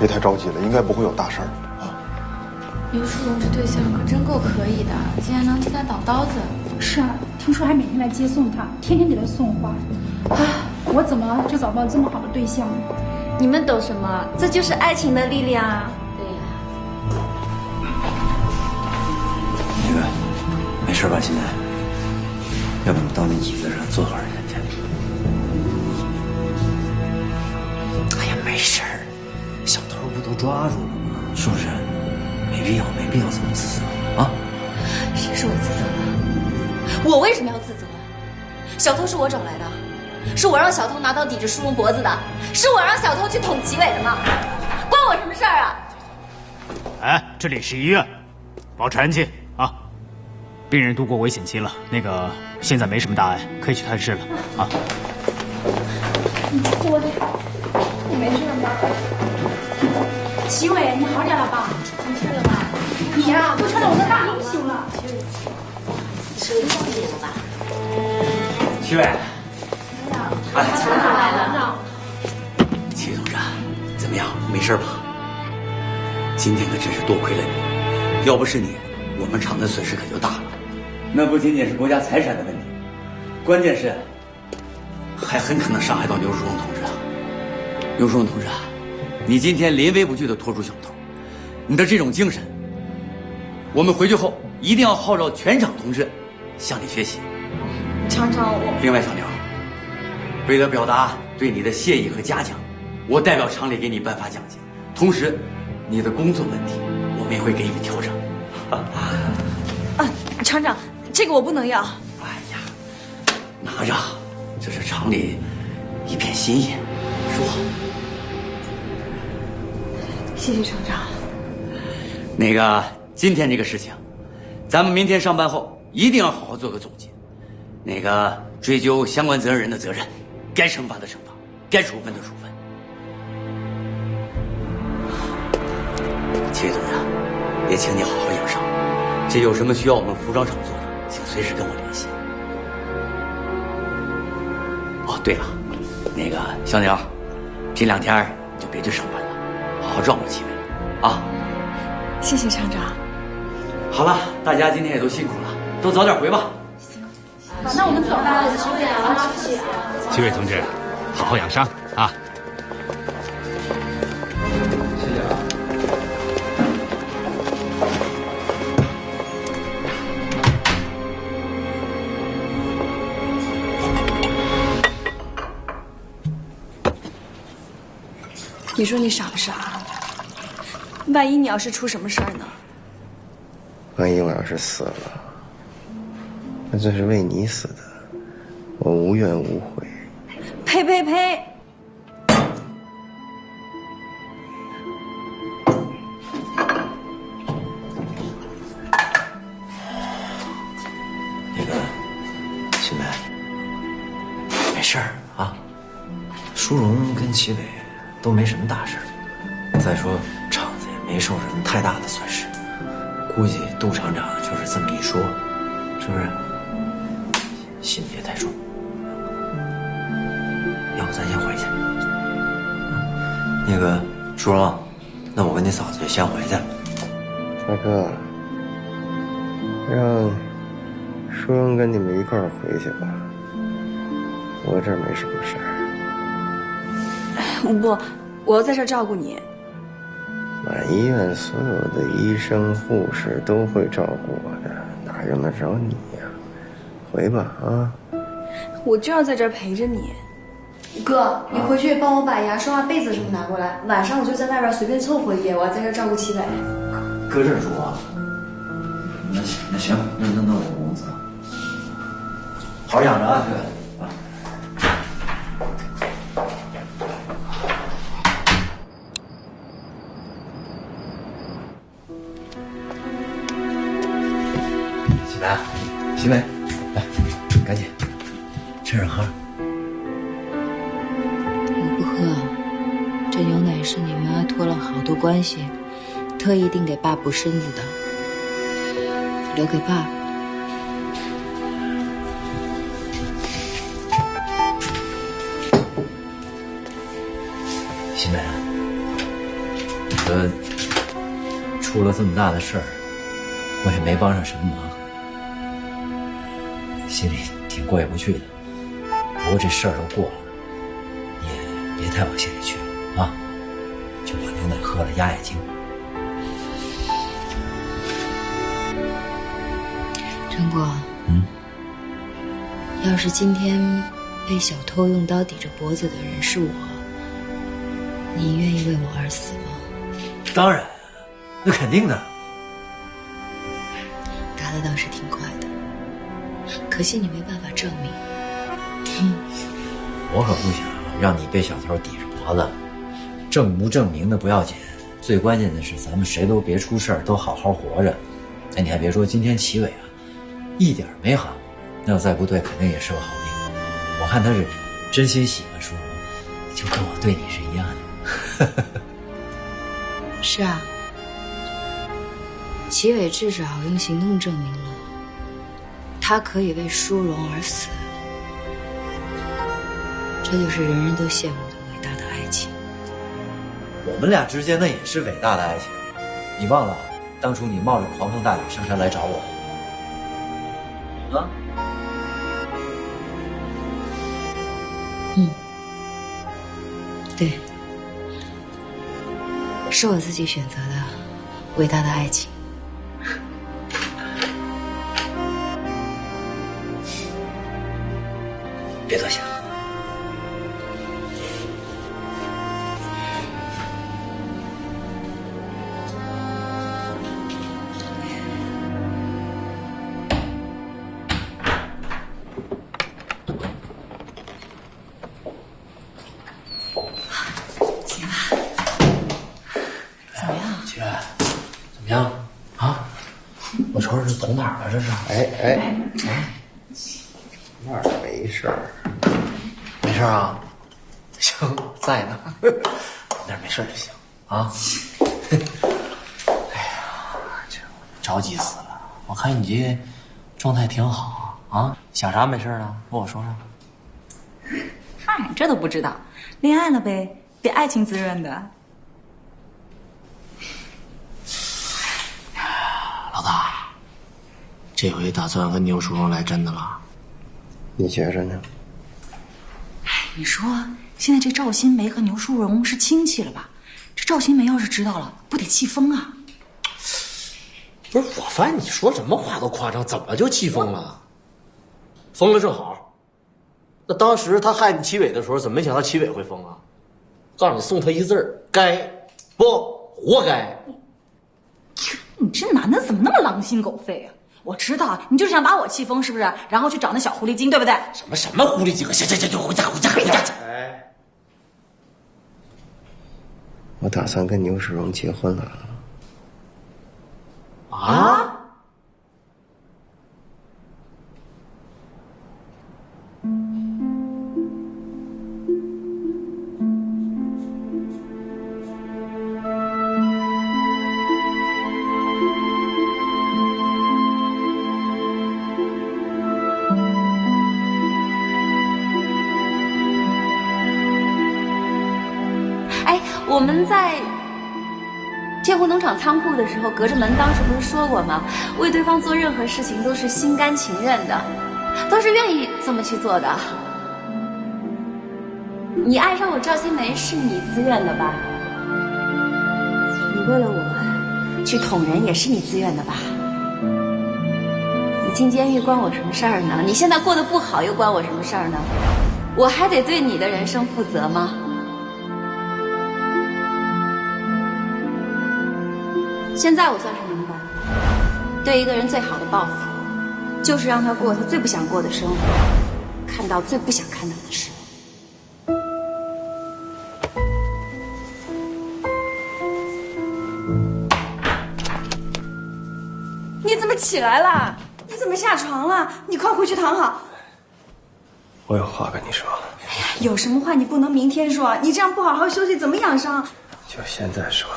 别太着急了，应该不会有大事儿啊。刘书荣这对象可真够可以的，竟然能替他挡刀子。是啊，听说还每天来接送他，天天给他送花。啊，我怎么就找不到这么好的对象呢？你们懂什么？这就是爱情的力量啊！对呀。那个，没事吧，现在？要不你到那椅子上坐会儿去。哎呀，没事儿，小偷不都抓住了吗？是不是？没必要这么自责啊！谁说我自责了？我为什么要自责？小偷是我找来的。是我让小偷拿刀抵着舒荣脖子的，是我让小偷去捅齐伟的吗？关我什么事儿啊？哎，这里是医院，保持安静啊！病人度过危险期了，现在没什么大碍，可以去探视了啊。你没事吧？齐伟，你好点了吧？没事了吧？你呀，都成了我的大英雄了。谁放你了吧？齐伟。厂长来了。齐同志，怎么样？没事吧？今天可真是多亏了你，要不是你，我们厂的损失可就大了。那不仅仅是国家财产的问题，关键是还很可能伤害到刘书荣同志啊！刘书荣同志啊，你今天临危不惧地拖住小偷，你的这种精神，我们回去后一定要号召全厂同志向你学习。厂长，另外，小刘。为了表达对你的谢意和嘉奖，我代表厂里给你颁发奖金，同时，你的工作问题我们也会给予调整。啊，厂长，这个我不能要。哎呀，拿着，这是厂里一片心意，说好。谢谢厂长。今天这个事情，咱们明天上班后一定要好好做个总结，追究相关责任人的责任。该惩罚的惩罚，该处分的处分。齐同志，也请你好好养伤。这有什么需要我们服装厂做的，请随时跟我联系。哦，对了，小鸟，这2天就别去上班了，好好照顾齐伟啊。谢谢厂长。好了，大家今天也都辛苦了，都早点回吧。好，那我们走了。齐伟同志，好好养伤啊！谢谢啊。你说你傻不傻？万一你要是出什么事儿呢？万一我要是死了，那这是为你死的，我无怨无悔。呸呸呸！新梅，没事儿啊。舒荣跟齐伟都没什么大事儿，再说厂子也没受什么太大的损失，估计杜厂长就是这么一说，是不是？心别太重。要不咱先回去。舒荣，那我跟你嫂子就先回去了。大哥，让舒荣跟你们一块儿回去吧，我这儿没什么事儿。不，我要在这儿照顾你。满医院所有的医生护士都会照顾我的，哪用得着你呀？回吧啊！我就要在这儿陪着你。哥，你回去帮我把牙刷、被子什么拿过来，晚上我就在外边随便凑合一夜，我要在这儿照顾齐伟。搁这儿住啊？那行，那我走。好好养着啊，这个。齐梅，来，赶紧趁热喝。我不喝，这牛奶是你妈托了好多关系，特意订给爸补身子的，留给爸。齐梅，得出了这么大的事儿，我也没帮上什么忙，心里挺过意不去的。不过这事儿都过了，你也别太往心里去了啊，就把牛奶喝了压压惊。陈果，要是今天被小偷用刀抵着脖子的人是我，你愿意为我而死吗？当然，那肯定的。答的倒是挺快的，可惜你没办法证明。我可不想让你被小偷抵着脖子，证不证明的不要紧，最关键的是咱们谁都别出事儿，都好好活着。哎，你还别说，今天齐伟啊，一点没喊我，那要再不对，肯定也是个好兵。我看他是真心喜欢舒荣，就跟我对你是一样的。是啊，齐伟至少用行动证明了，他可以为舒荣而死。这就是人人都羡慕的伟大的爱情。我们俩之间那也是伟大的爱情，你忘了当初你冒着狂风大雨上山来找我啊？对，是我自己选择的伟大的爱情。别多想。怎么样啊？我瞅瞅这捅哪儿了？这是？那儿没事儿，没事啊？行，在呢。那儿没事就行啊。哎呀，这着急死了！我看你这状态挺好啊，想啥没事呢？跟我说说。嗨，这都不知道，恋爱了呗，被爱情滋润的。老大，这回打算跟牛叔荣来真的了？你觉着呢？你说现在这赵新梅和牛淑荣是亲戚了吧？这赵新梅要是知道了，不得气疯啊！不是，我发现你说什么话都夸张，怎么就气疯了？疯了正好。那当时他害你齐伟的时候，怎么没想到齐伟会疯啊？告诉你，送他一字儿，该，不活该。你这男的怎么那么狼心狗肺啊？我知道你就是想把我气疯，是不是？然后去找那小狐狸精，对不对？什么狐狸精？行，就回家。哎，我打算跟牛世荣结婚了。啊？我们在天湖农场仓库的时候，隔着门，当时不是说过吗？为对方做任何事情都是心甘情愿的，都是愿意这么去做的。你爱上我赵新梅是你自愿的吧？你为了我去捅人也是你自愿的吧？你进监狱关我什么事儿呢？你现在过得不好又关我什么事儿呢？我还得对你的人生负责吗？现在我算是明白了，对一个人最好的报复，就是让他过他最不想过的生活，看到最不想看到的事。你怎么起来了？你怎么下床了？你快回去躺好。我有话跟你说。有什么话你不能明天说？你这样不好好休息，怎么养伤？就现在说。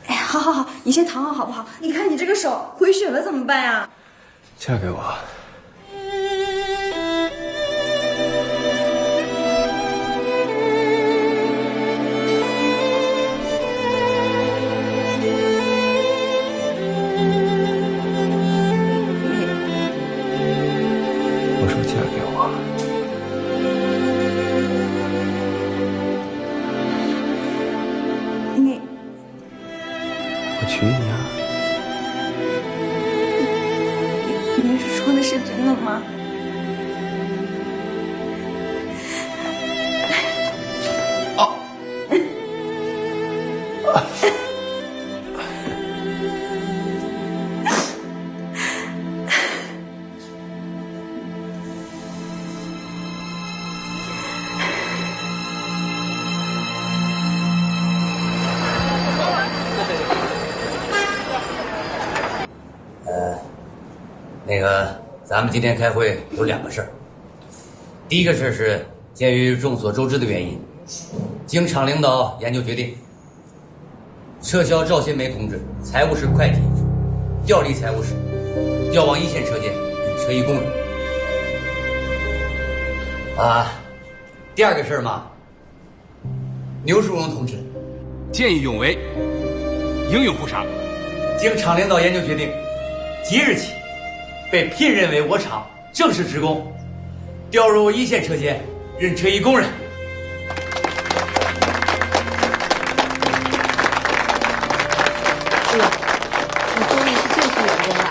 哎呀，好，你先躺好好不好？你看你这个手回血了怎么办呀？嫁给我。是真的吗？那个，咱们今天开会有2个事儿。第一个事儿是，鉴于众所周知的原因，经厂领导研究决定，撤销赵新梅同志财务室会计，调离财务室，调往1线车间车衣工人。第二个事儿嘛，牛树荣同志见义勇为，英勇负伤，经厂领导研究决定，即日起被聘任为我厂正式职工，调入1线车间任车衣工人。哎呦，你终于是正式员工了，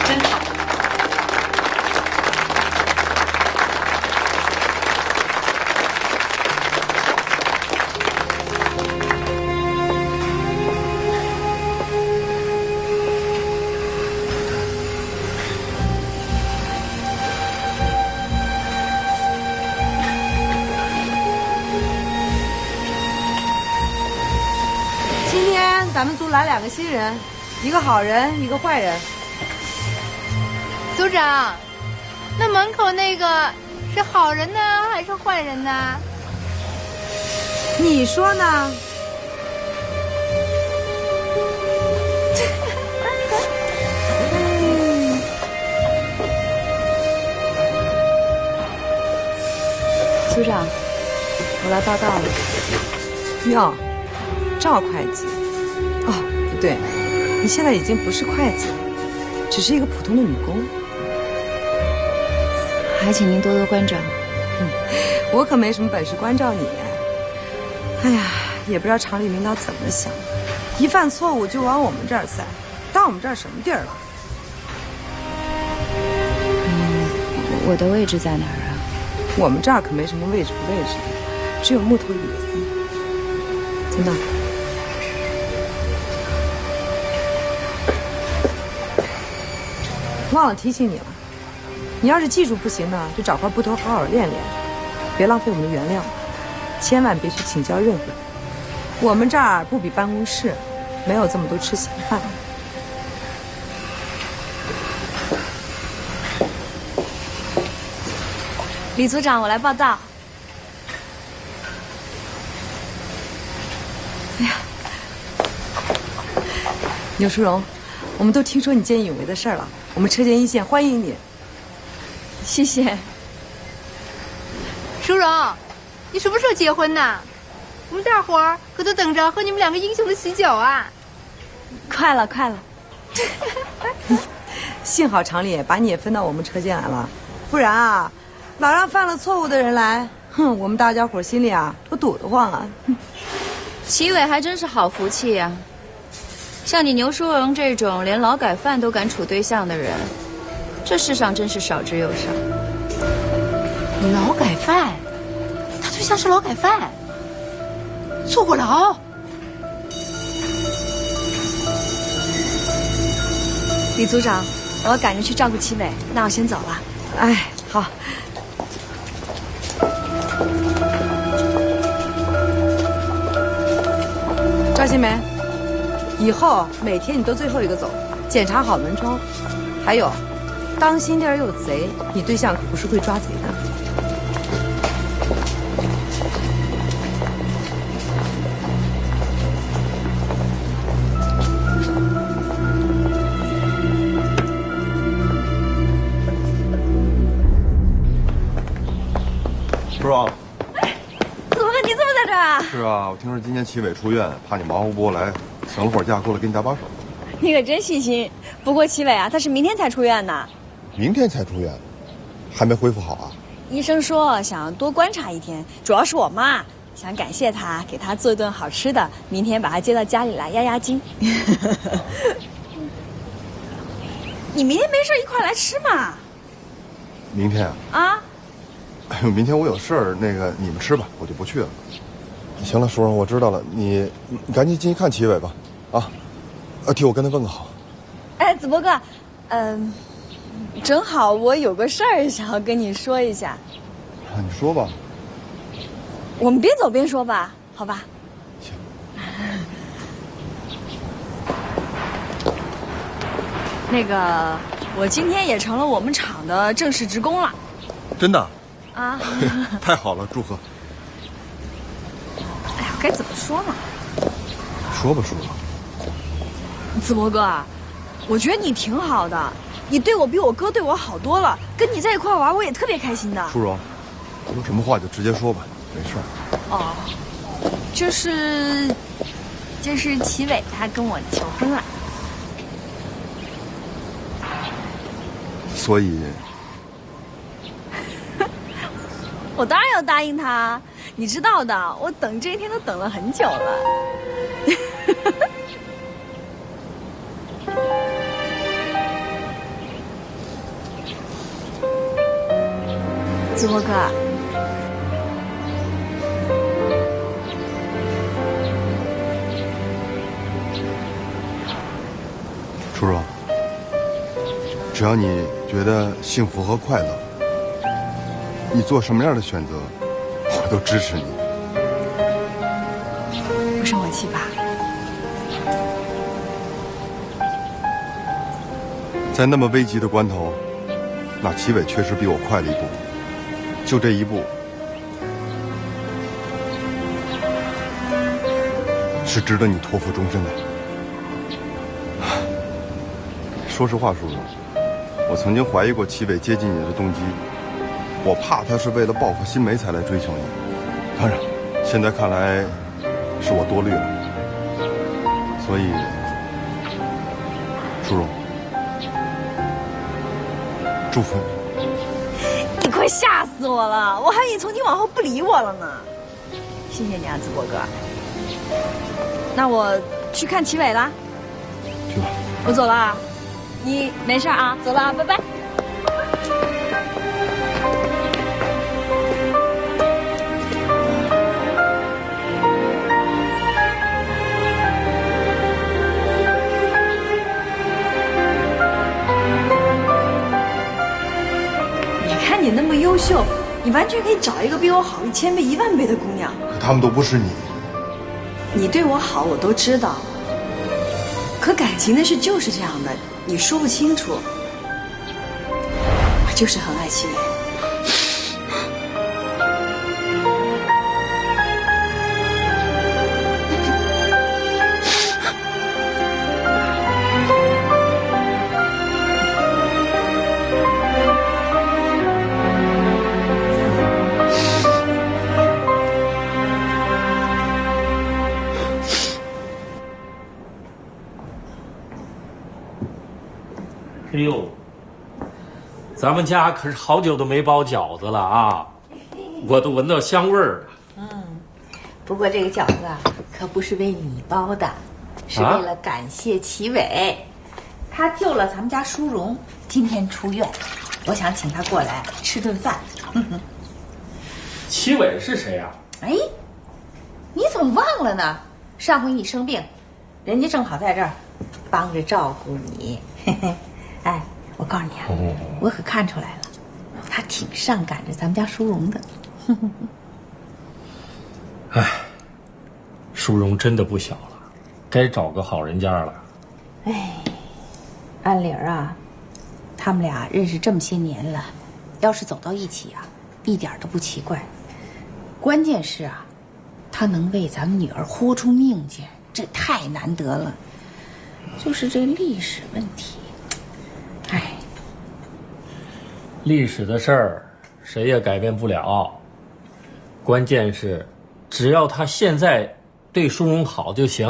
真好。咱们组来2个新人，一个好人，一个坏人。组长，那门口那个是好人呢，还是坏人呢？你说呢？组长，我来报道了。哟，赵会计。哦，不对，你现在已经不是会计了，只是一个普通的女工。还请您多多关照。我可没什么本事关照你。哎呀，也不知道厂里领导怎么想，一犯错误就往我们这儿塞，当我们这儿什么地儿了？我的位置在哪儿啊？我们这儿可没什么位置不位置的，只有木头椅子。真的。忘了提醒你了，你要是技术不行呢，就找块布头好好练练，别浪费我们的原料，千万别去请教任何人。我们这儿不比办公室，没有这么多吃闲饭。李组长，我来报道。哎呀，牛淑荣，我们都听说你见义勇为的事儿了。我们车间1线欢迎你，谢谢。淑荣，你什么时候结婚呢？我们大伙儿可都等着喝你们2个英雄的喜酒啊！快了，快了。幸好厂里把你也分到我们车间来了，不然啊，老让犯了错误的人来，哼，我们大家伙心里啊都堵得慌啊。齐伟还真是好福气呀。像你牛淑荣这种连劳改犯都敢处对象的人，这世上真是少之又少。劳改犯，他对象是劳改犯，坐过牢。李组长，我要赶着去照顾齐伟，那我先走了。哎，好。赵新梅。以后每天你都最后一个走，检查好门窗。还有，当心点有贼，你对象可不是会抓贼的。是吧？怎么你怎么在这儿啊？是啊，我听说今天齐伟出院，怕你忙活不过来，请了会儿假过来给你搭把手。你可真细心。不过齐伟啊，他是明天才出院呢。明天才出院，还没恢复好啊？医生说想多观察1天，主要是我妈想感谢他，给他做一顿好吃的，明天把他接到家里来压压惊。你明天没事一块来吃嘛？明天啊？啊？哎呦，明天我有事儿，那个你们吃吧，我就不去了。行了，叔叔，我知道了，你赶紧进去看齐伟吧，啊，替我跟他问个好。哎，子博哥，正好我有个事儿想要跟你说一下。啊，你说吧。我们边走边说吧，好吧？行。那个，我今天也成了我们厂的正式职工了。真的？啊！太好了，祝贺。哎呀，该怎么说呢？说吧，叔叔。子博哥，我觉得你挺好的，你对我比我哥对我好多了。跟你在一块玩，我也特别开心的。淑荣，有什么话就直接说吧，没事儿。哦，就是齐伟他跟我求婚了。所以，我当然要答应他，你知道的，我等这一天都等了很久了。子博哥，叔叔，只要你觉得幸福和快乐，你做什么样的选择，我都支持你。不生我气吧？在那么危急的关头，那齐伟确实比我快了一步，就这一步，是值得你托付终身的。说实话，叔叔，我曾经怀疑过齐伟接近你的动机，我怕他是为了报复新梅才来追求你。当然，现在看来是我多虑了。所以，叔叔，祝福你。你快吓死我了！我还以为从今往后不理我了呢。谢谢你啊，子博哥。那我去看齐伟啦。去吧。我走了。你没事啊，走了，拜拜。你看你那么优秀，你完全可以找一个比我好1000倍、10000倍的姑娘。可他们都不是你。你对我好，我都知道。可感情的事就是这样的，你说不清楚。我就是很爱齐伟。哎呦，咱们家可是好久都没包饺子了啊，我都闻到香味儿了。不过这个饺子啊，可不是为你包的，是为了感谢齐伟，他救了咱们家淑荣，今天出院，我想请他过来吃顿饭。齐伟是谁呀？哎，你怎么忘了呢？上回你生病，人家正好在这儿帮着照顾你。哎，我告诉你啊，我可看出来了，他挺上赶着咱们家淑荣的。哎，淑荣真的不小了，该找个好人家了。哎，按理儿啊，他们俩认识这么些年了，要是走到一起啊，一点都不奇怪。关键是啊，他能为咱们女儿豁出命去，这太难得了。就是这历史问题，哎，历史的事儿谁也改变不了，关键是只要他现在对淑荣好就行。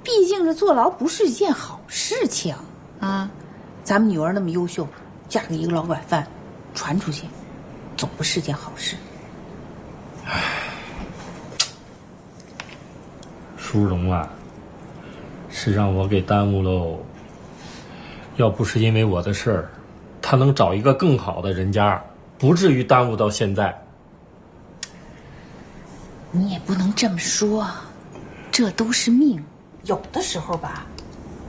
毕竟这坐牢不是一件好事情啊！咱们女儿那么优秀，嫁给一个老拐饭，传出去，总不是件好事。唉，淑荣啊，是让我给耽误喽。要不是因为我的事儿，他能找一个更好的人家，不至于耽误到现在。你也不能这么说，这都是命，有的时候吧，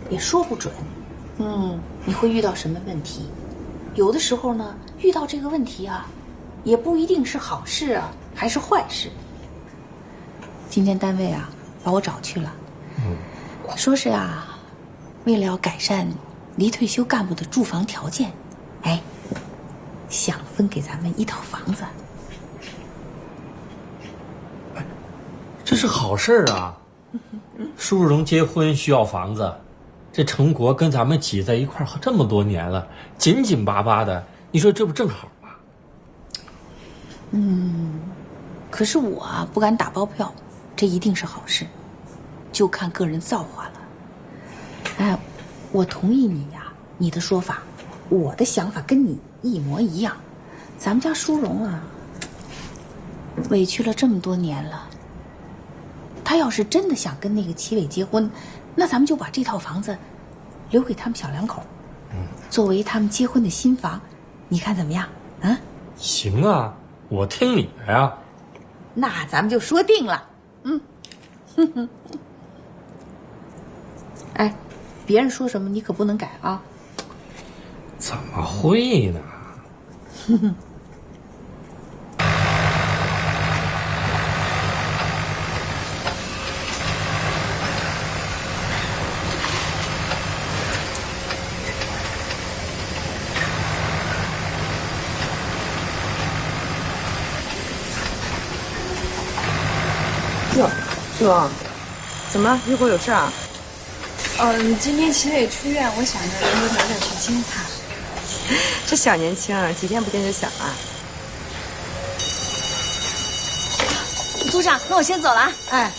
也说不准。你会遇到什么问题？有的时候呢，遇到这个问题啊，也不一定是好事啊，还是坏事。今天单位啊，把我找去了，说是啊，为了要改善离退休干部的住房条件，哎，想分给咱们一套房子。这是好事儿啊！舒荣结婚需要房子，这成国跟咱们挤在一块儿这么多年了，紧紧巴巴的，你说这不正好吗？可是我啊不敢打包票，这一定是好事，就看个人造化了。哎，我同意你呀，你的说法，我的想法跟你一模一样。咱们家舒荣啊，委屈了这么多年了。他要是真的想跟那个齐伟结婚，那咱们就把这套房子留给他们小两口，作为他们结婚的新房，你看怎么样？啊？行啊，我听你的呀。那咱们就说定了。哎，别人说什么你可不能改啊。怎么会呢？哟，怎么了？一会儿有事啊？今天齐伟出院，我想着留个早点去接他。这小年轻，几天不见就想啊。组长，那我先走了啊。哎。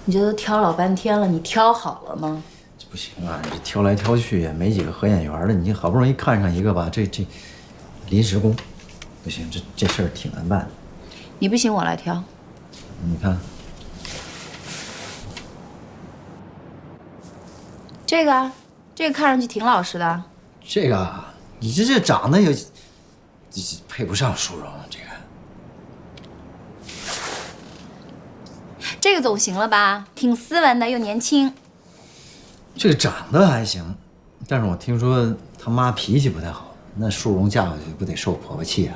你这都挑老半天了，你挑好了吗？这不行啊，这挑来挑去也没几个合眼缘的，你好不容易看上一个吧，这临时工，不行，这事儿挺难办的。你不行，我来挑。你看，这个看上去挺老实的。这个你这长得有，配不上淑荣这个。这个总行了吧？挺斯文的，又年轻。这个长得还行，但是我听说他妈脾气不太好，那淑荣嫁过去不得受婆婆气啊？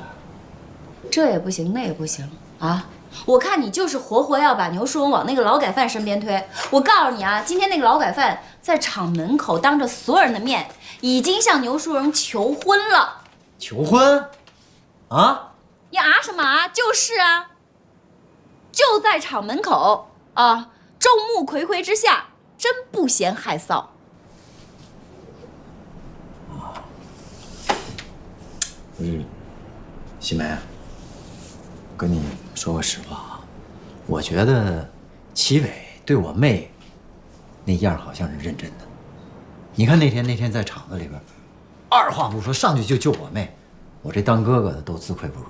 这也不行，那也不行啊！我看你就是活活要把牛淑荣往那个劳改犯身边推。我告诉你啊，今天那个劳改犯在厂门口当着所有人的面，已经向牛淑荣求婚了。求婚？啊？你啊什么啊？就是啊，就在厂门口啊，众目睽睽之下，真不嫌害臊。不是，喜梅，跟你说个实话啊，我觉得齐伟对我妹那样好像是认真的。你看那天在厂子里边，二话不说上去就救我妹，我这当哥哥的都自愧不如。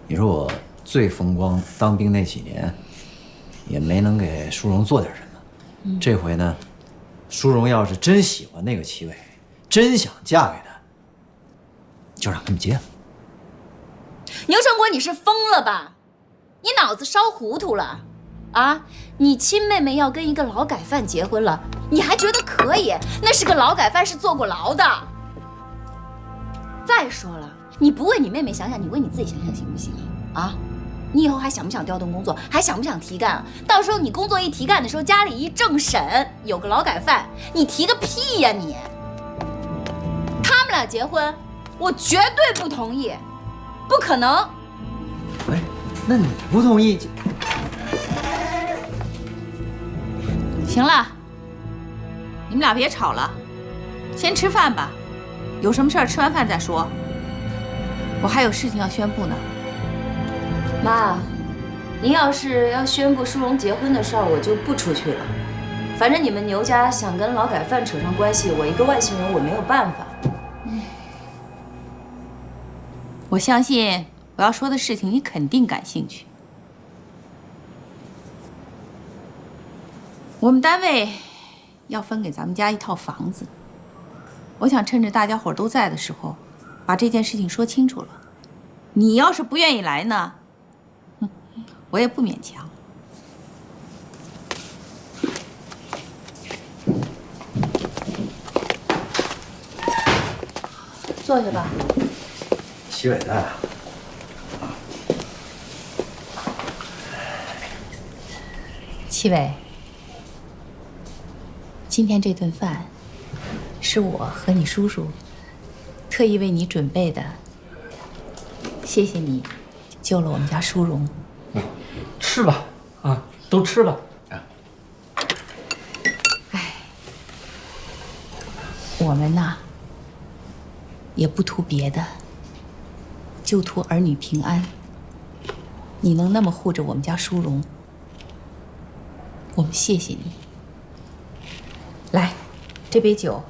你说我最风光当兵那几年，也没能给淑荣做点什么。这回呢，淑荣要是真喜欢那个齐伟，真想嫁给他，就让他们结了。牛成国，你是疯了吧？你脑子烧糊涂了啊！你亲妹妹要跟一个劳改犯结婚了，你还觉得可以？那是个劳改犯，是坐过牢的。再说了，你不为你妹妹想想，你为你自己想想行不行啊？你以后还想不想调动工作？还想不想提干？到时候你工作一提干的时候，家里一政审有个劳改犯，你提个屁呀你！他们俩结婚，我绝对不同意。不可能！哎，那你不同意？行了，你们俩别吵了，先吃饭吧。有什么事儿吃完饭再说。我还有事情要宣布呢。妈，您要是要宣布淑荣结婚的事儿，我就不出去了。反正你们牛家想跟劳改犯扯上关系，我一个外姓人我没有办法。我相信我要说的事情你肯定感兴趣。我们单位要分给咱们家一套房子，我想趁着大家伙都在的时候，把这件事情说清楚了。你要是不愿意来呢，我也不勉强。坐下吧。齐伟在啊。齐伟，今天这顿饭是我和你叔叔特意为你准备的，谢谢你救了我们家淑荣。吃吧，啊，都吃吧。我们呐，也不图别的，就图儿女平安。你能那么护着我们家淑荣，我们谢谢你。来，这杯酒，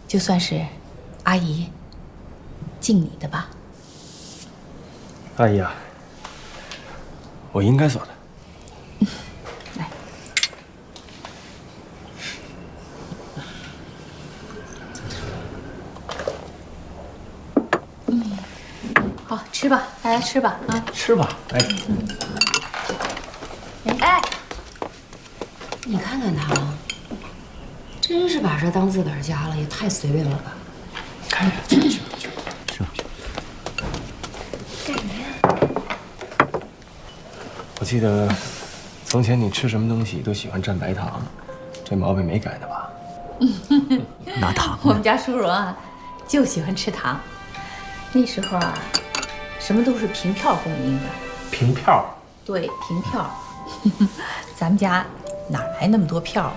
就算是阿姨敬你的吧。阿姨啊，我应该做的。来，好吃吧，大家吃吧啊！吃吧，哎。哎，你看看他，真是把这当自个儿家了，也太随便了吧！看着，去。干什么呀？我记得从前你吃什么东西都喜欢蘸白糖，这毛病没改的吧？拿糖。我们家淑荣啊，就喜欢吃糖。那时候啊，什么都是凭票供应的。凭票？对，凭票。咱们家哪来那么多票啊？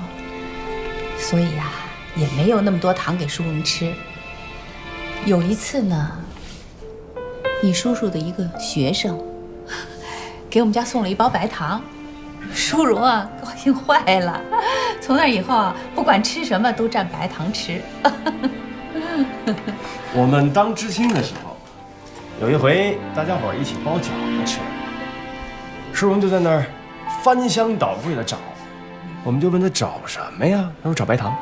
所以啊，也没有那么多糖给淑荣吃。有一次呢，你叔叔的一个学生给我们家送了一包白糖，淑荣啊高兴坏了。从那以后啊，不管吃什么都蘸白糖吃。我们当知青的时候，有一回大家伙一起包饺子吃，淑荣就在那儿翻箱倒柜的找，我们就问他找什么呀？他说找白糖。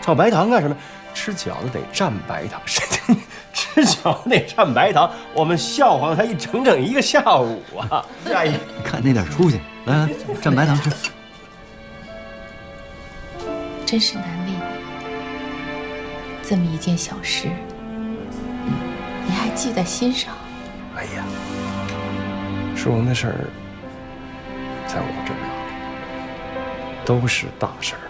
找白糖干什么？吃饺子得蘸白糖，吃饺子得蘸白糖，我们笑话了他整一个下午啊！阿姨，你看那点出息，来蘸白糖吃。真是难为你，这么一件小事，你还记在心上。哎呀，淑荣的事儿，在我这儿都是大事儿。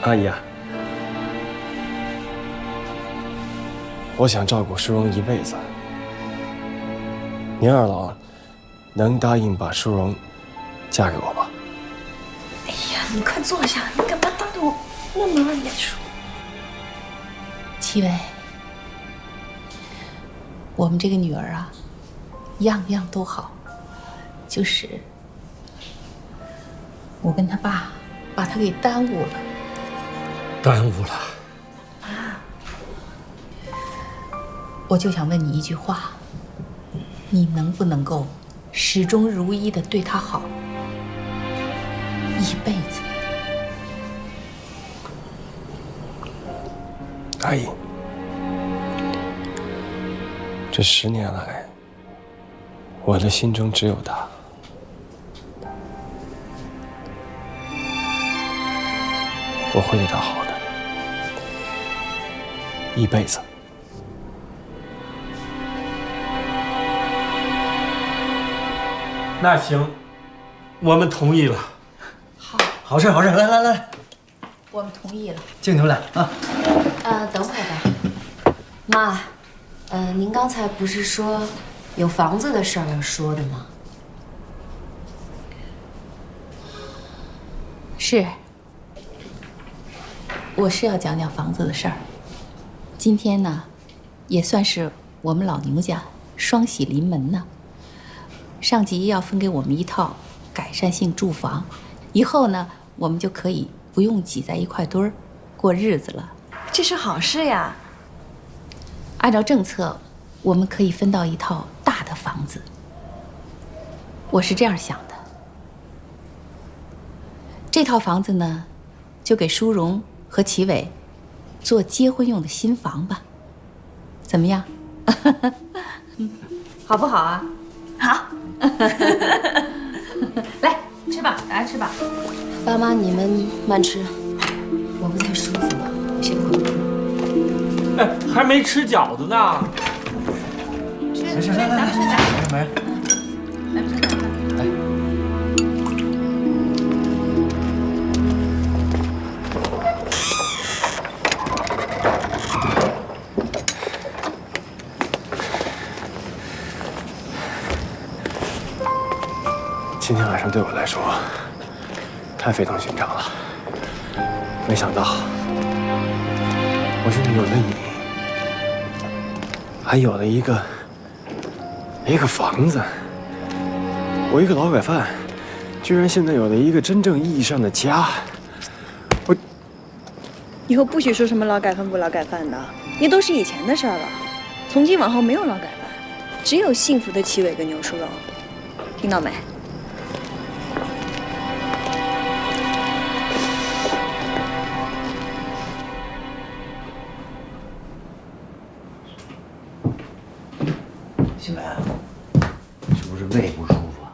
阿姨啊，我想照顾淑荣一辈子。您二老能答应把淑荣嫁给我吗？哎呀，你快坐下，你干嘛当着我那么多人面说？齐伟，我们这个女儿啊，样样都好，就是我跟他爸把她给耽误了。耽误了。我就想问你一句话，你能不能够始终如一的对她好，一辈子？阿姨，这10年来，我的心中只有她。我会对她好的，一辈子。那行，我们同意了。好事好事，来，我们同意了。敬你们俩啊！等会儿吧，妈，您刚才不是说有房子的事儿要说的吗？是，我是要讲讲房子的事儿。今天呢，也算是我们老牛家双喜临门呢。上级要分给我们一套改善性住房，以后呢，我们就可以不用挤在一块堆儿过日子了。这是好事呀！按照政策，我们可以分到一套大的房子。我是这样想的，这套房子呢，就给淑荣和齐伟做结婚用的新房吧，怎么样？好不好啊？好。来吃吧，大家吃吧。爸妈，你们慢吃，我不太舒服了，我先回屋。哎，还没吃饺子呢。吃，来，咱们吃咱们。没。咱们吃咱们。来。今天晚上对我来说太非同寻常了，没想到我现在有了你，还有了一个房子，我一个劳改犯，居然现在有了一个真正意义上的家。以后不许说什么劳改犯不劳改犯的，那都是以前的事儿了。从今往后没有劳改犯，只有幸福的齐伟跟牛淑荣，听到没？新梅，是不是胃不舒服啊？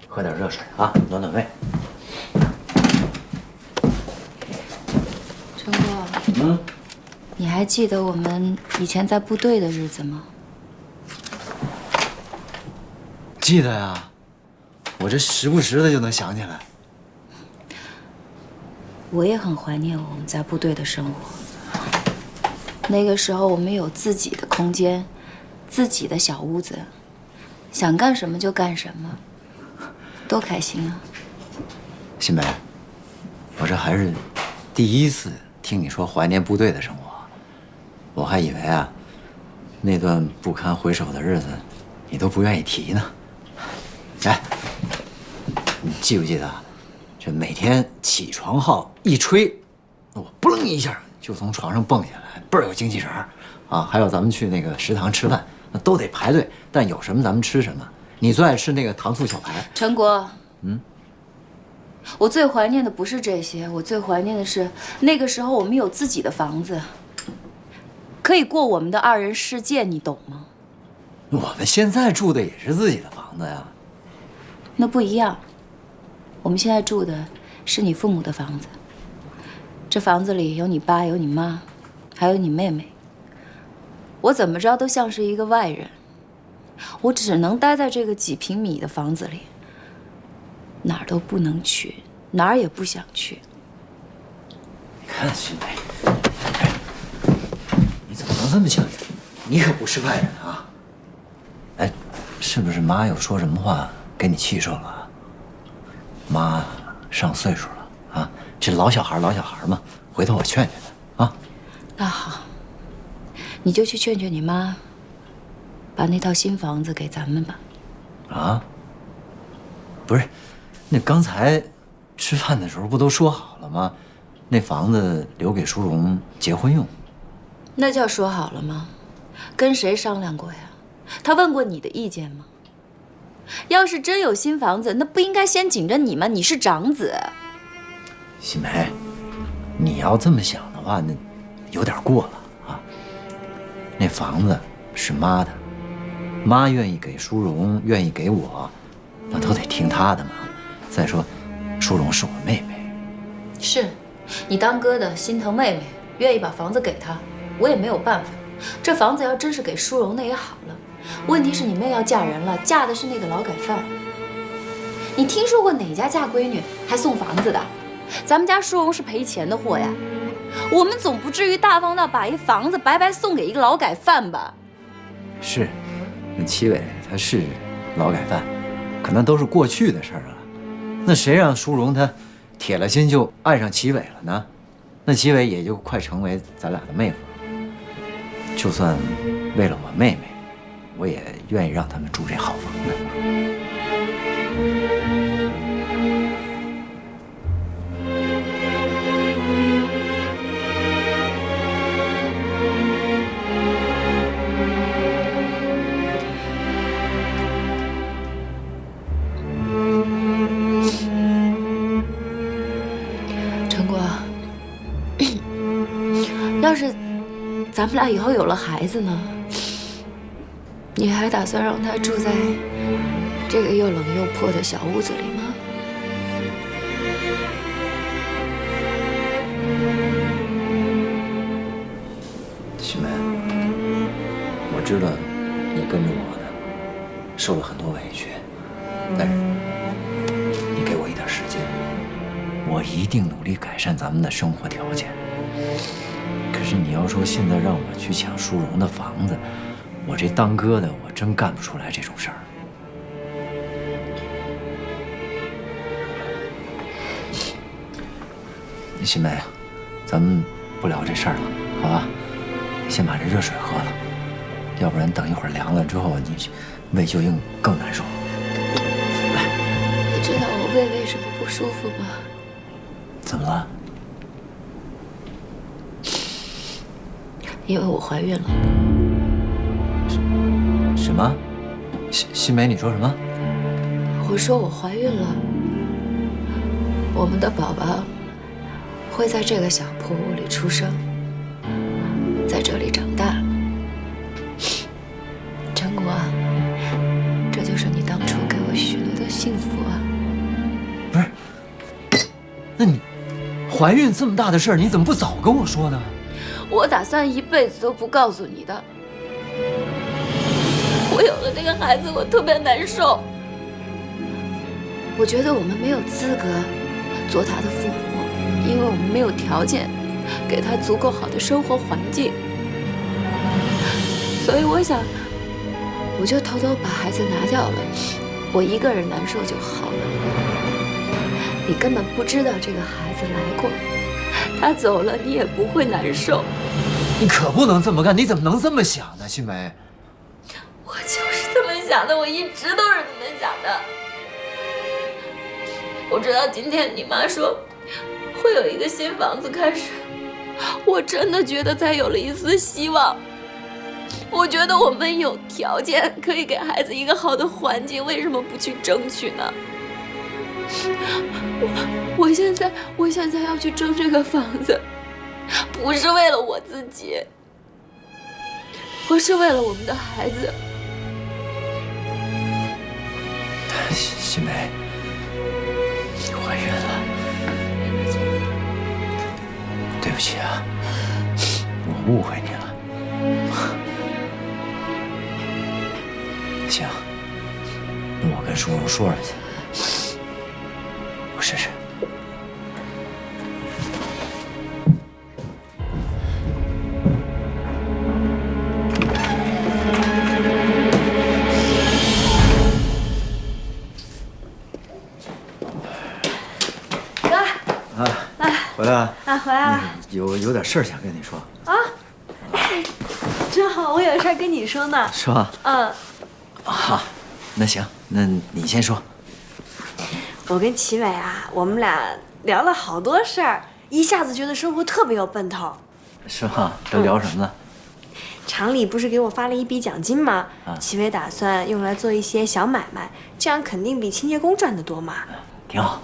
喝点热水啊，暖暖胃。陈哥，你还记得我们以前在部队的日子吗？记得呀，我这时不时的就能想起来。我也很怀念我们在部队的生活。那个时候我们有自己的空间，自己的小屋子，想干什么就干什么，多开心啊！新梅，我这还是第一次听你说怀念部队的生活，我还以为啊，那段不堪回首的日子，你都不愿意提呢。哎，你记不记得，这每天起床号一吹，我扑棱一下就就从床上蹦下来，倍儿有精气神儿啊！还有咱们去那个食堂吃饭，那都得排队，但有什么咱们吃什么。你最爱吃那个糖醋小排。陈国，嗯，我最怀念的不是这些，我最怀念的是那个时候我们有自己的房子，可以过我们的2人世界，你懂吗？我们现在住的也是自己的房子呀。那不一样，我们现在住的是你父母的房子。这房子里有你爸，有你妈，还有你妹妹。我怎么着都像是一个外人，我只能待在这个几平米的房子里，哪儿都不能去，哪儿也不想去。你看新梅，你怎么能这么想？你可不是外人啊！哎，是不是妈又说什么话给你气受了？妈上岁数了啊，这老小孩嘛，回头我劝劝她啊。那好，你就去劝劝你妈，把那套新房子给咱们吧。啊？不是，那刚才吃饭的时候不都说好了吗？那房子留给淑荣结婚用。那叫说好了吗？跟谁商量过呀？他问过你的意见吗？要是真有新房子，那不应该先紧着你吗？你是长子。新梅，你要这么想的话，那有点过了啊。那房子是妈的，妈愿意给淑荣，愿意给我，那都得听她的嘛。再说，淑荣是我妹妹。是，你当哥的心疼妹妹，愿意把房子给她，我也没有办法。这房子要真是给淑荣，那也好了。问题是你妹要嫁人了，嫁的是那个劳改犯。你听说过哪家嫁闺女还送房子的？咱们家淑荣是赔钱的货呀。我们总不至于大方到把一房子白白送给一个劳改犯吧？是，那齐伟他是劳改犯，可那都是过去的事儿了。那谁让淑荣他铁了心就爱上齐伟了呢？那齐伟也就快成为咱俩的妹夫了。就算为了我妹妹，我也愿意让他们住这好房子。陈国，要是咱们俩以后有了孩子呢？你还打算让他住在这个又冷又破的小屋子里吗？徐梅，我知道你跟着我呢，受了很多委屈，但是你给我一点时间，我一定努力改善咱们的生活条件。可是你要说现在让我去抢淑荣的房子，我这当哥的我真干不出来这种事儿。新梅，咱们不聊这事儿了，好吧？先把这热水喝了，要不然等一会儿凉了之后，你胃就硬更难受。你知道我胃为什么不舒服吗？怎么了？因为我怀孕了。什么？新梅，你说什么？我说我怀孕了，我们的宝宝会在这个小破屋里出生，在这里长大。陈国啊，这就是你当初给我许诺的幸福啊！不是，那你怀孕这么大的事儿，你怎么不早跟我说呢？我打算一辈子都不告诉你的。我有了这个孩子，我特别难受。我觉得我们没有资格做他的父母，因为我们没有条件给他足够好的生活环境。所以我想，我就偷偷把孩子拿掉了，我一个人难受就好了。你根本不知道这个孩子来过，他走了你也不会难受。你可不能这么干，你怎么能这么想呢，新梅？我就是这么想的，我一直都是这么想的。我直到今天你妈说会有一个新房子开始，我真的觉得才有了一丝希望。我觉得我们有条件可以给孩子一个好的环境，为什么不去争取呢？我现在要去争这个房子，不是为了我自己，我是为了我们的孩子。新梅，你怀孕了，对不起啊，我误会你了。行，那我跟叔叔说说去，我试试。回来了啊，回来了。有点事儿想跟你说。啊，正好我有事儿跟你说呢。说。嗯。好，那行，那你先说。我跟齐伟啊，我们俩聊了好多事儿，一下子觉得生活特别有奔头。是吗？都聊什么了？厂里不是给我发了一笔奖金吗？齐伟打算用来做一些小买卖，这样肯定比清洁工赚得多嘛。挺好。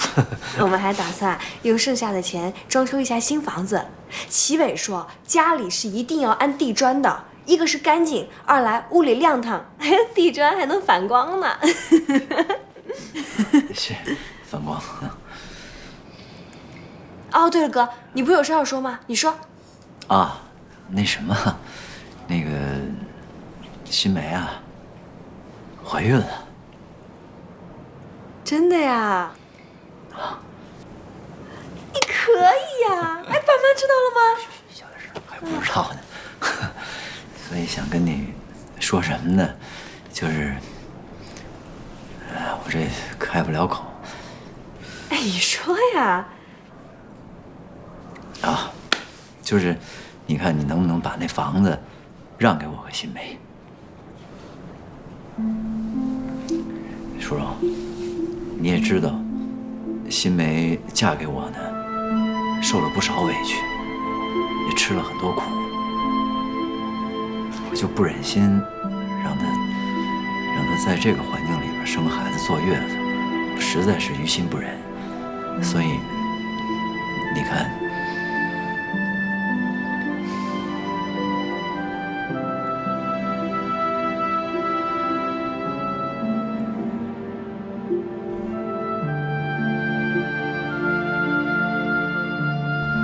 我们还打算用剩下的钱装修一下新房子。齐伟说家里是一定要安地砖的，一个是干净，二来屋里亮堂，地砖还能反光呢。是，反光。哦，对了，哥，你不是有事要说吗？你说。啊，那什么，那个新梅啊，怀孕了。真的呀？你可以呀！哎，爸妈知道了吗？小点声，还不知道呢。所以想跟你说什么呢？就是，我这开不了口。哎，你说呀。啊，就是，你看你能不能把那房子让给我和新梅？淑荣，你也知道，新梅嫁给我呢，受了不少委屈，也吃了很多苦，我就不忍心让她在这个环境里边生孩子坐月子，我实在是于心不忍。所以，你看，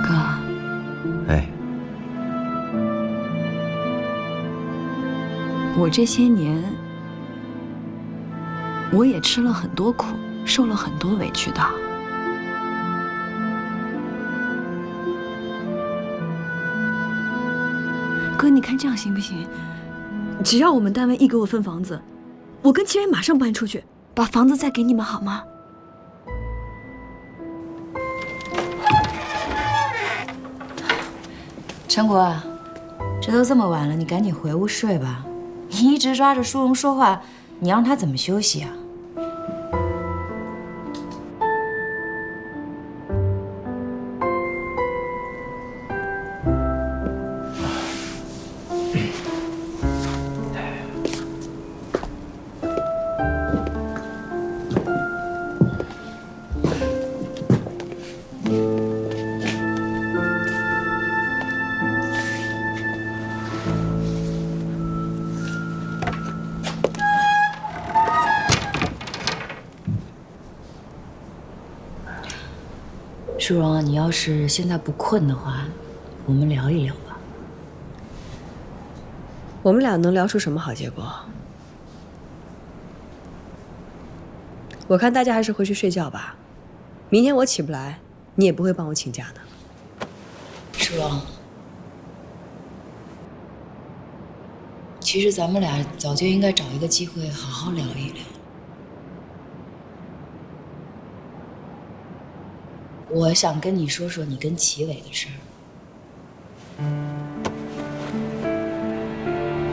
哥，哎，我这些年，我也吃了很多苦，受了很多委屈的。哥，你看这样行不行？只要我们单位一给我分房子，我跟齐伟马上搬出去，把房子再给你们，好吗？陈果，这都这么晚了，你赶紧回屋睡吧。你一直抓着淑荣说话，你让她怎么休息啊？淑荣啊，你要是现在不困的话，我们聊一聊吧。我们俩能聊出什么好结果？我看大家还是回去睡觉吧。明天我起不来，你也不会帮我请假的。淑荣，其实咱们俩早就应该找一个机会好好聊一聊。我想跟你说说你跟齐伟的事儿。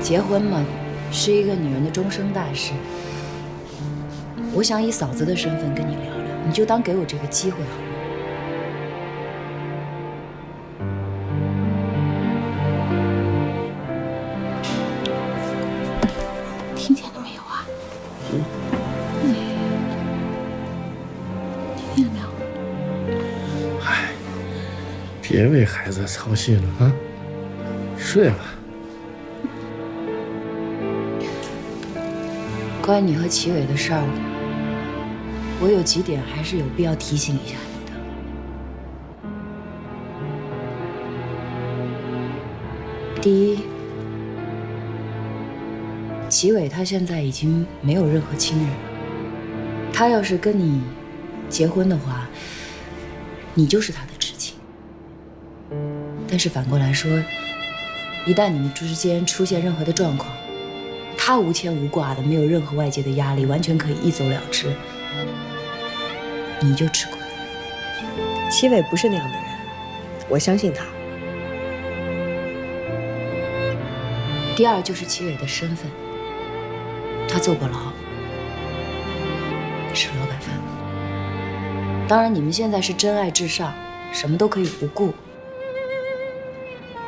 结婚嘛，是一个女人的终生大事。我想以嫂子的身份跟你聊聊，你就当给我这个机会好吗？别为孩子操心了啊，睡吧。关于你和齐伟的事儿，我有几点还是有必要提醒一下你的。第一，齐伟他现在已经没有任何亲人，他要是跟你结婚的话，你就是他的知青。但是反过来说，一旦你们之间出现任何的状况，他无牵无挂的，没有任何外界的压力，完全可以一走了之，你就吃亏。齐伟不是那样的人，我相信他。第二就是齐伟的身份，他坐过牢，是劳改犯。当然，你们现在是真爱至上，什么都可以不顾。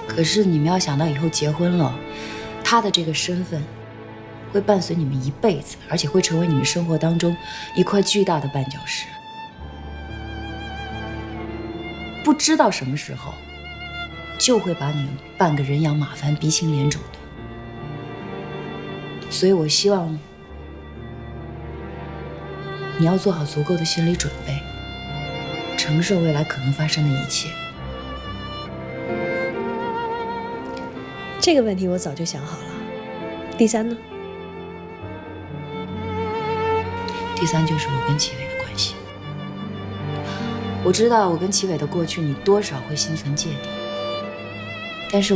可是你们要想到以后结婚了，他的这个身份会伴随你们一辈子，而且会成为你们生活当中一块巨大的绊脚石。不知道什么时候就会把你们半个人仰马翻、鼻青脸肿的。所以我希望你要做好足够的心理准备，承受未来可能发生的一切。这个问题我早就想好了。第三呢？第三就是我跟齐伟的关系。我知道我跟齐伟的过去，你多少会心存芥蒂，但是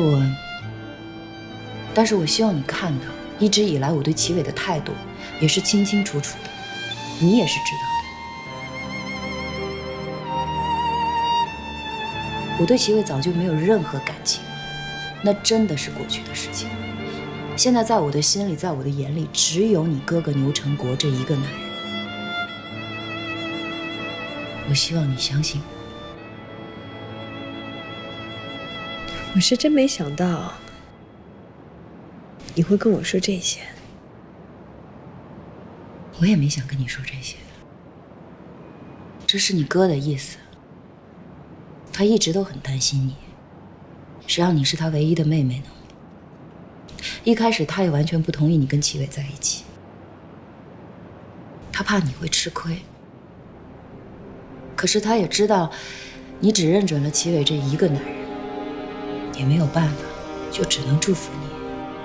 我希望你看到，一直以来我对齐伟的态度也是清清楚楚的，你也是知道的。我对齐伟早就没有任何感情了，那真的是过去的事情。现在在我的心里，在我的眼里，只有你哥哥牛成国这一个男人。我希望你相信我。我是真没想到你会跟我说这些。我也没想跟你说这些，这是你哥的意思。他一直都很担心你，谁让你是他唯一的妹妹呢？一开始他也完全不同意你跟齐伟在一起，他怕你会吃亏。可是他也知道，你只认准了齐伟这一个男人，也没有办法，就只能祝福你，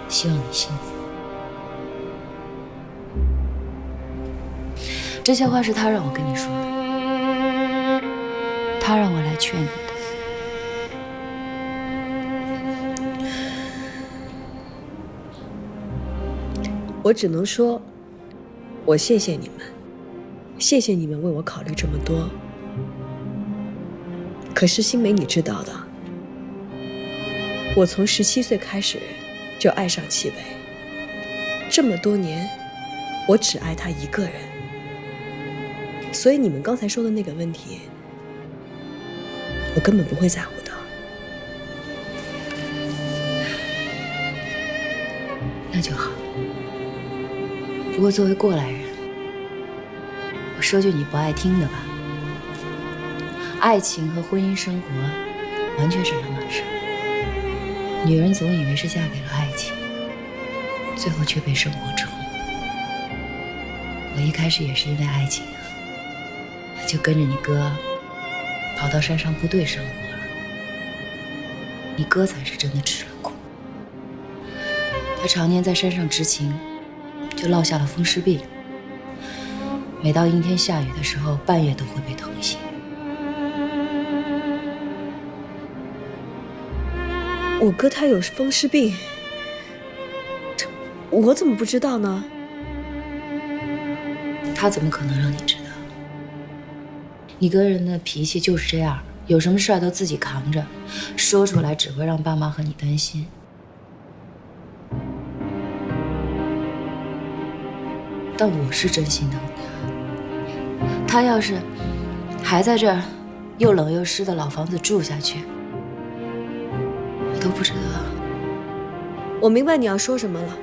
希望你幸福。这些话是他让我跟你说的，他让我来劝你的。我只能说，我谢谢你们，谢谢你们为我考虑这么多。可是新梅，你知道的，我从17岁开始就爱上齐伟，这么多年，我只爱他一个人。所以你们刚才说的那个问题，我根本不会在乎的。那就好。不过作为过来人，我说句你不爱听的吧，爱情和婚姻生活完全是两码事。女人总以为是嫁给了爱情，最后却被生活折磨。我一开始也是因为爱情啊，就跟着你哥跑到山上部队生活了。你哥才是真的吃了苦，他常年在山上执勤，就落下了风湿病，每到阴天下雨的时候，半夜都会被疼醒。我哥他有风湿病，我怎么不知道呢？他怎么可能让你知道？你哥人的脾气就是这样，有什么事儿都自己扛着，说出来只会让爸妈和你担心。但我是真心疼他，他要是还在这儿又冷又湿的老房子住下去，我都不知道。我明白你要说什么了。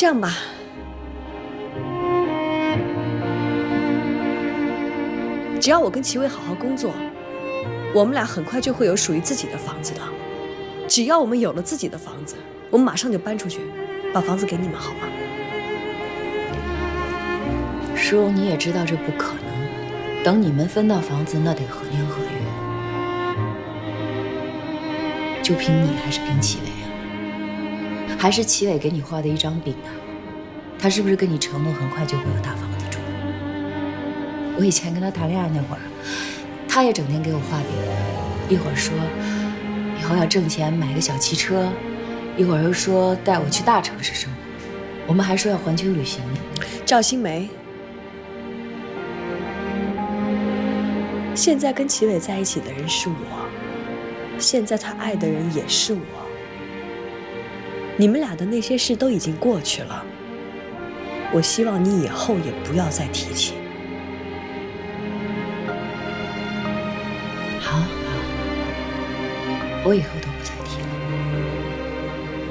这样吧，只要我跟齐伟好好工作，我们俩很快就会有属于自己的房子的。只要我们有了自己的房子，我们马上就搬出去，把房子给你们，好吗？诗荣，你也知道这不可能。等你们分到房子，那得何年何月？就凭你还是凭齐伟啊？还是齐伟给你画的一张饼啊？他是不是跟你承诺很快就会有大房子住？我以前跟他谈恋爱那会儿，他也整天给我画饼，一会儿说以后要挣钱买个小汽车，一会儿又说带我去大城市生活，我们还说要环球旅行呢。赵新梅，现在跟齐伟在一起的人是我，现在他爱的人也是我。你们俩的那些事都已经过去了，我希望你以后也不要再提起。好，我以后都不再提了，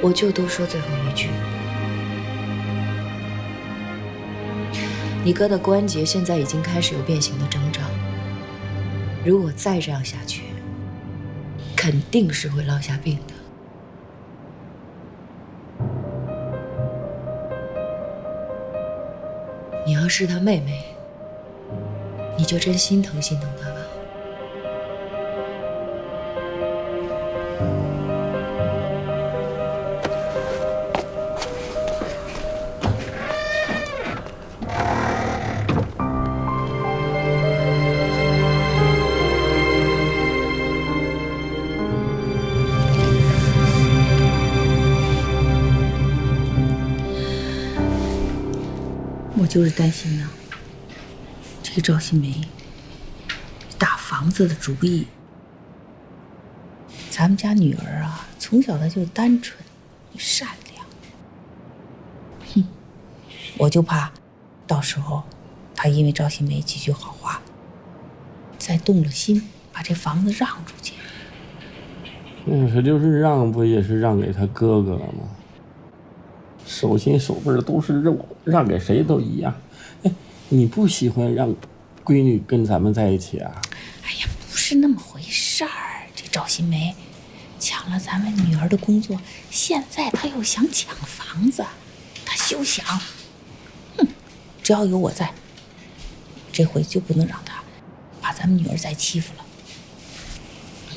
我就多说最后一句。你哥的关节现在已经开始有变形的征兆，如果再这样下去，肯定是会落下病的。你要是他妹妹，你就真心疼心疼他吧。我就是担心呢，这个赵新梅打房子的主意。咱们家女儿啊，从小她就单纯、善良，我就怕到时候她因为赵新梅几句好话，再动了心，把这房子让出去。可就是让，不也是让给他哥哥了吗？手心手背都是肉，让给谁都一样。哎，你不喜欢让闺女跟咱们在一起啊？哎呀，不是那么回事儿。这赵新梅抢了咱们女儿的工作，现在她又想抢房子，她休想。只要有我在，这回就不能让她把咱们女儿再欺负了。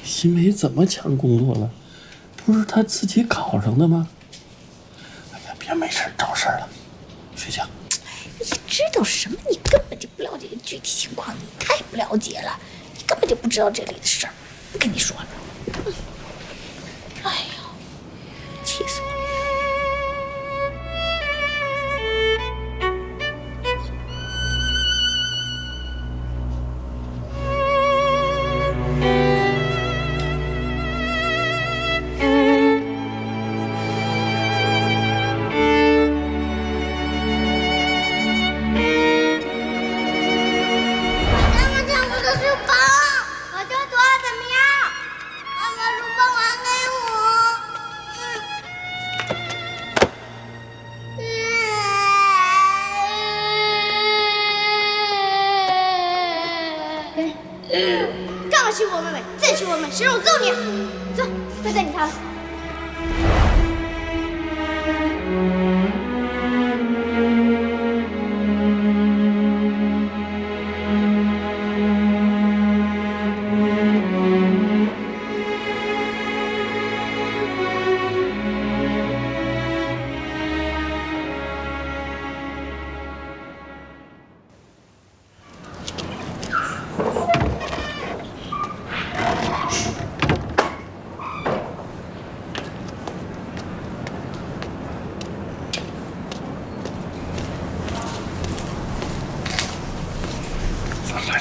新梅怎么抢工作了？不是她自己考上的吗？别没事找事儿了，睡觉。你知道什么？你根本就不了解具体情况，你太不了解了，你根本就不知道这里的事儿。不跟你说了。哎呀，气死我了！干嘛欺负我妹妹？再欺负我妹妹，谁让我揍你！走，快带你他了。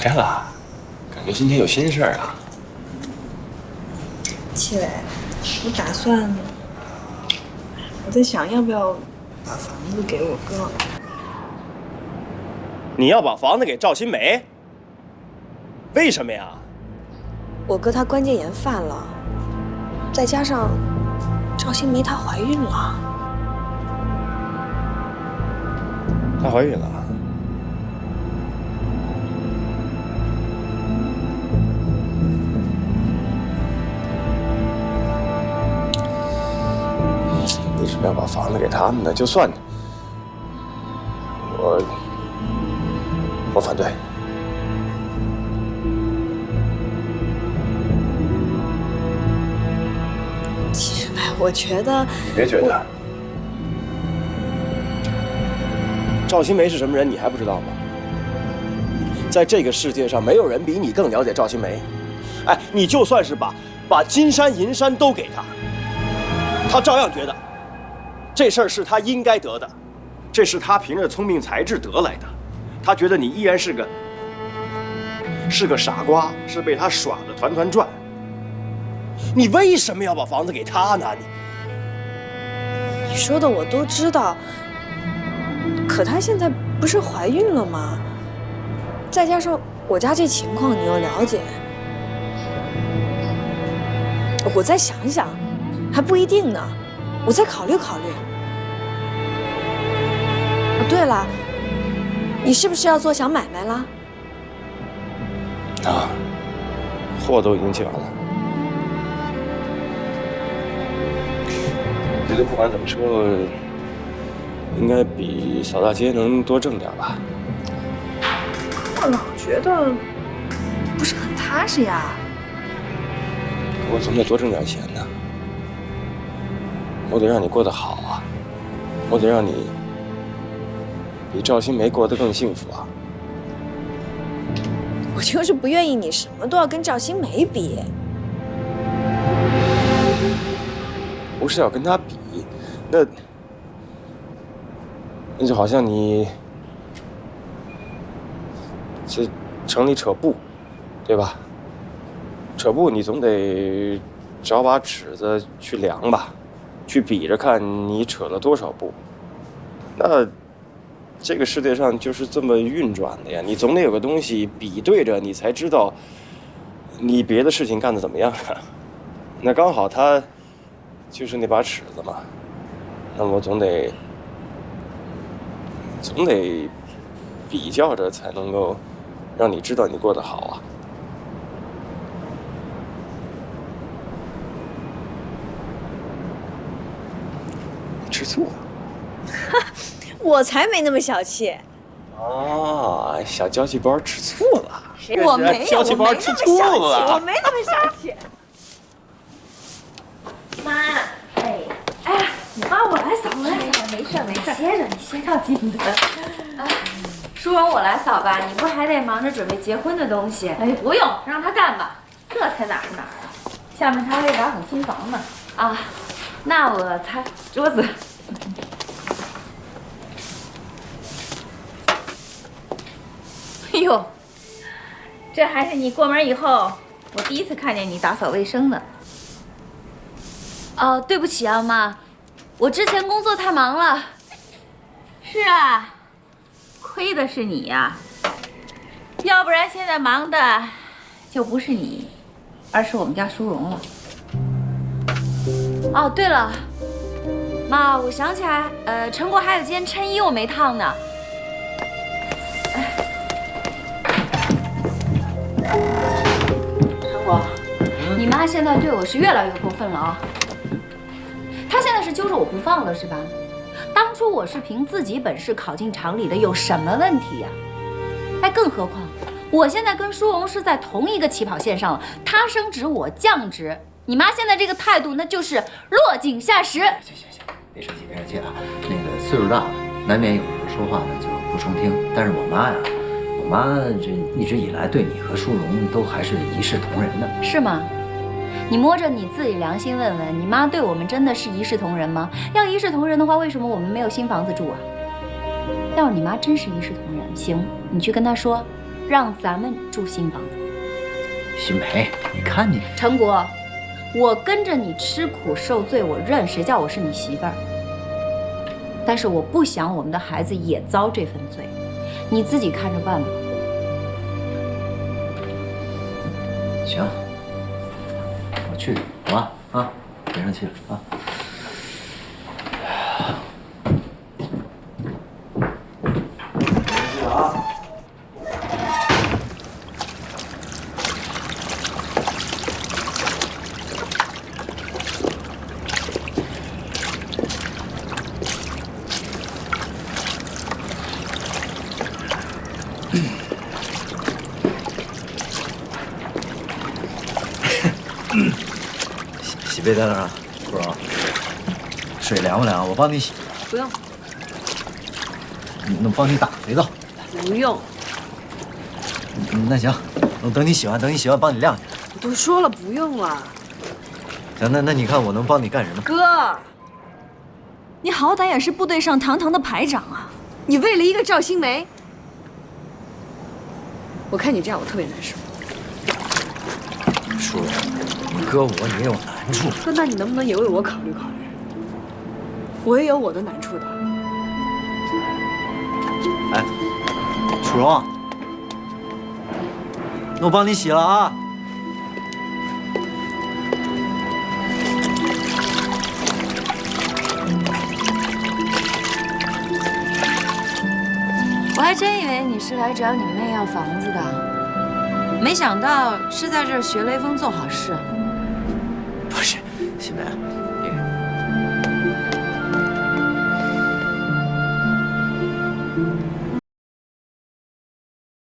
来了，感觉今天有心事儿啊。齐伟，我打算，我在想要不要把房子给我哥。你要把房子给赵新梅？为什么呀？我哥他关节炎犯了，再加上赵新梅她怀孕了。她怀孕了。为什么要把房子给他们呢？就算我反对。其实吧，我觉得你别觉得。赵新梅是什么人，你还不知道吗？在这个世界上，没有人比你更了解赵新梅。哎，你就算是把金山银山都给她，她照样觉得这事儿是她应该得的，这是她凭着聪明才智得来的。她觉得你依然是个傻瓜，是被她耍得团团转。你为什么要把房子给她呢？你说的我都知道，可她现在不是怀孕了吗？再加上我家这情况你又了解，我再想想，还不一定呢，我再考虑考虑。哦，对了，你是不是要做小买卖了？啊，货都已经寄完了。觉得不管怎么说，应该比扫大街能多挣点吧。我老觉得不是很踏实呀。我总得多挣点钱呢。我得让你过得好啊，我得让你比赵新梅过得更幸福啊。我就是不愿意你什么都要跟赵新梅比。不是要跟她比，那就好像你这城里扯布，对吧？扯布你总得找把尺子去量吧，去比着看你扯了多少布。那这个世界上就是这么运转的呀，你总得有个东西比对着，你才知道你别的事情干得怎么样啊。那刚好他就是那把尺子嘛，那我总得比较着，才能够让你知道你过得好啊。吃醋了？我才没那么小气。啊，小娇气包吃醋了？我没有，娇气包吃醋了？我没那么小气。妈，哎呀，你帮我来扫，我来扫，没事没事，歇着，你歇着记不得。淑荣，我来扫吧，你不还得忙着准备结婚的东西？哎，不用，让他干吧，这才哪是哪儿啊？下面他还得打扫新房呢。啊，那我擦桌子。哎呦，这还是你过门以后我第一次看见你打扫卫生的。哦，对不起啊，妈，我之前工作太忙了。是啊，亏的是你呀，要不然现在忙的就不是你，而是我们家淑荣了。哦，对了，妈，我想起来，陈国还有件衬衣我没烫呢。陈国，你妈现在对我是越来越过分了啊！她现在是揪着我不放了，是吧？当初我是凭自己本事考进厂里的，有什么问题呀？哎，更何况我现在跟淑荣是在同一个起跑线上了，她升职我降职，你妈现在这个态度那就是落井下石。行，别生气别生气啊！那个岁数大了，难免有时候说话呢就不中听。但是我妈呀，我妈这一直以来对你和淑荣都还是一视同仁的。是吗？你摸着你自己良心问问，你妈对我们真的是一视同仁吗？要一视同仁的话，为什么我们没有新房子住啊？要是你妈真是一视同仁，行，你去跟她说，让咱们住新房子。新梅，你看你，陈国，我跟着你吃苦受罪，我认，谁叫我是你媳妇儿？但是我不想我们的孩子也遭这份罪，你自己看着办吧。行。去，好吧啊，别生气了啊。洗被在哪儿啊？不知道。水凉不凉？我帮你洗。不用，能帮你打肥皂。不用。那行，等你洗完，帮你晾下。我都说了不用了。行，那你看我能帮你干什么？哥，你好歹也是部队上堂堂的排长啊，你为了一个赵新梅，我看你这样我特别难受。叔，你哥我也有难处。哥，那你能不能也为我考虑考虑？我也有我的难处的。哎，楚荣，那我帮你洗了啊。我还真以为你是来找你妹要房子的，没想到是在这儿学雷锋做好事。不是，新梅，